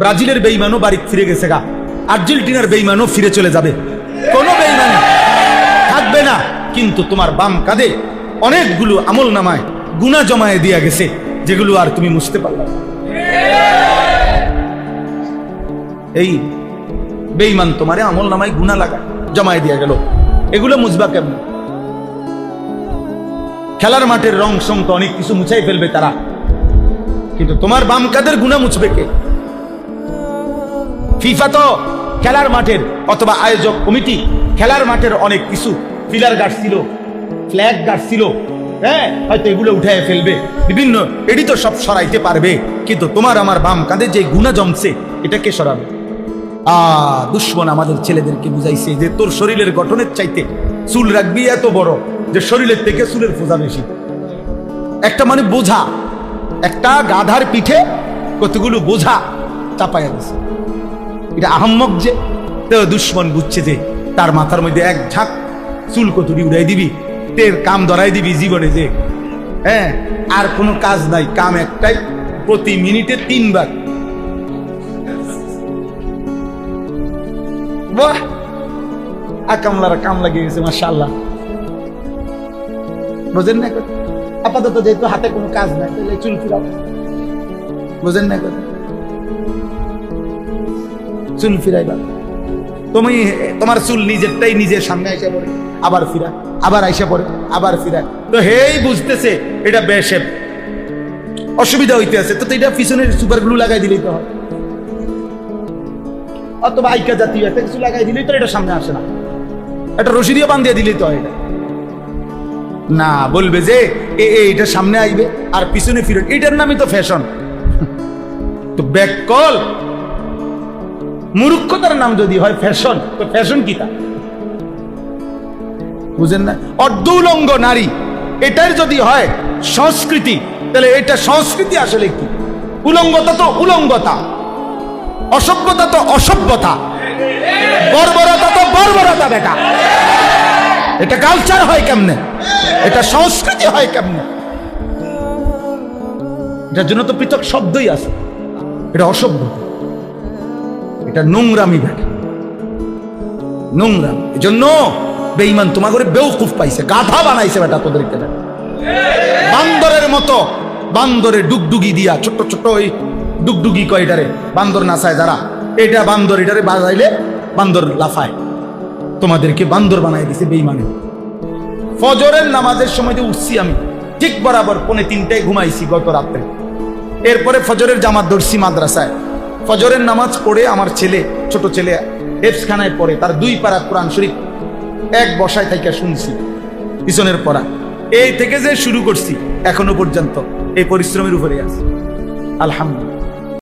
ব্রাজিলের বেঈমানও বাড়ি ফিরে গেছে গা, আর্জেন্টিনার বেঈমানও ফিরে চলে যাবে, কোনো বেঈমান থাকবে না। কিন্তু তোমার বাম কাঁধে অনেকগুলো আমল নামায় গুনাহ জমায়ে দিয়া গেছে, যেগুলো আর তুমি মুছতে পারবে না। এই বেঈমান তোমারে আমল নামায় গুনাহ লাগা জমায়ে দিয়া গেল, এগুলো মুছবা কেমন? খেলার মাঠের রং সং তো অনেক কিছু মুছাই ফেলবে তারা, কিন্তু তোমার বাম কাঁধের গুনাহ মুছবে কে? ফিফা তো খেলার মাঠের অথবা আয়োজক কমিটি খেলার মাঠের অনেক কিছু পিলার গাড়ছিল, ফ্ল্যাগ গাড়ছিল, হ্যাঁ হয়তো এগুলো উঠায় ফেলবে, বিভিন্ন এডি তো সব সরাইতে পারবে, কিন্তু তোমার আমার বাম কাঁধে যে গুনাহ জমছে এটা কে সরাবে? দুশ্মন আমাদের ছেলেদেরকে বুঝাইছে যে তোর শরীরের গঠনের চাইতে চুল রাখবি এত বড় যে শরীরের থেকে চুলের ফোঁজা বেশি। একটা মানে বোঝা, একটা গাধার পিঠে কতগুলো বোঝা চাপাইয়া দিছে, এটা আহম্মক যে। তো দুশ্মন বুঝছে যে তার মাথার মধ্যে এক ঝাঁক চুল কতুরি উড়াই দিবি, তের কাম ধরাই দিবি জীবনে, যে হ্যাঁ আর কোনো কাজ নাই, কাম একটাই, প্রতি মিনিটে 3 বার। বাহ, আকামলার কাম লাগিয়ে গেছে মাশাআল্লাহ। বুঝেন না? আপাতত যেহেতু হাতে কোনো কাজ নাই তাহলে চুল ফিরাও, বুঝেন না? চুল ফিরাইবা তুমি, তোমার চুল নিজেরটাই নিজের সামনে আইসা পড়ে, আবার ফিরা, আবার আইসা পড়ে, আবার ফিরা। তো হেই বুঝতেছে এটা বেশেপ, অসুবিধা হইতে আছে, তো এটা পিছনের সুপার গ্লু লাগাই দিলেই তো হয়, অথবা আইকা জাতীয় একটা কিছু লাগাই দিলেই তো এটা সামনে আসে না, একটা রশি দিয়ে বান্ধিয়ে দিলেই তো হয়। এটা না, বলবে যে এটা সামনে আইবে আর পিছনে ফিরে, এটার নামই তো ফ্যাশন। তো ব্যাককল মূর্খতার নাম যদি হয় ফ্যাশন, তো ফ্যাশন কি তা বুঝেন না? অর্ধউলঙ্গ নারী এটার যদি হয় সংস্কৃতি, তাহলে এটা সংস্কৃতি আসলে কি? উলঙ্গতা তো উলঙ্গতা, অসভ্যতা তো অসভ্যতা, বর্বরতা তো বর্বরতা। বেটা, এটা কালচার হয় কেমনে? এটা সংস্কৃতি হয় কেমনে? এটার জন্য তো পৃথক শব্দই আছে। এটা অসভ্যতা, এটা নোংরামি। বেটা নোংরাম, এজন্য বেঈমান তোমার করে বেওকুফ পাইছে, গাধা বানাইছে বেটা তোদেরকে। বান্দরের মতো, বান্দরে ডুগডুগি দিয়া, ছোট্ট ছোট্ট ওই ডুগডুগি কয়টারে বান্দর নাচায় যারা, এটা বান্দর, এটারে বাজাইলে বান্দর লাফায়। তোমাদেরকে বান্দর বানাই দিছে বেঈমানে। ফজরের নামাজের সময় যে উঠছি আমি ঠিক বরাবর 2:45 ঘুমাইছি গত রাত্রে। এরপরে ফজরের জামাত ধরছি মাদ্রাসায়। ফজরের নামাজ পড়ে আমার ছেলে, ছোট ছেলে হেফজখানায় পড়ে, তার 2 পারা কোরআন শরীফ এক বসায় থেকে শুনছি পিছনের পড়া। এই থেকে যে শুরু করছি এখনো পর্যন্ত এই পরিশ্রমের উপরে আছে, আলহামদুলিল্লাহ।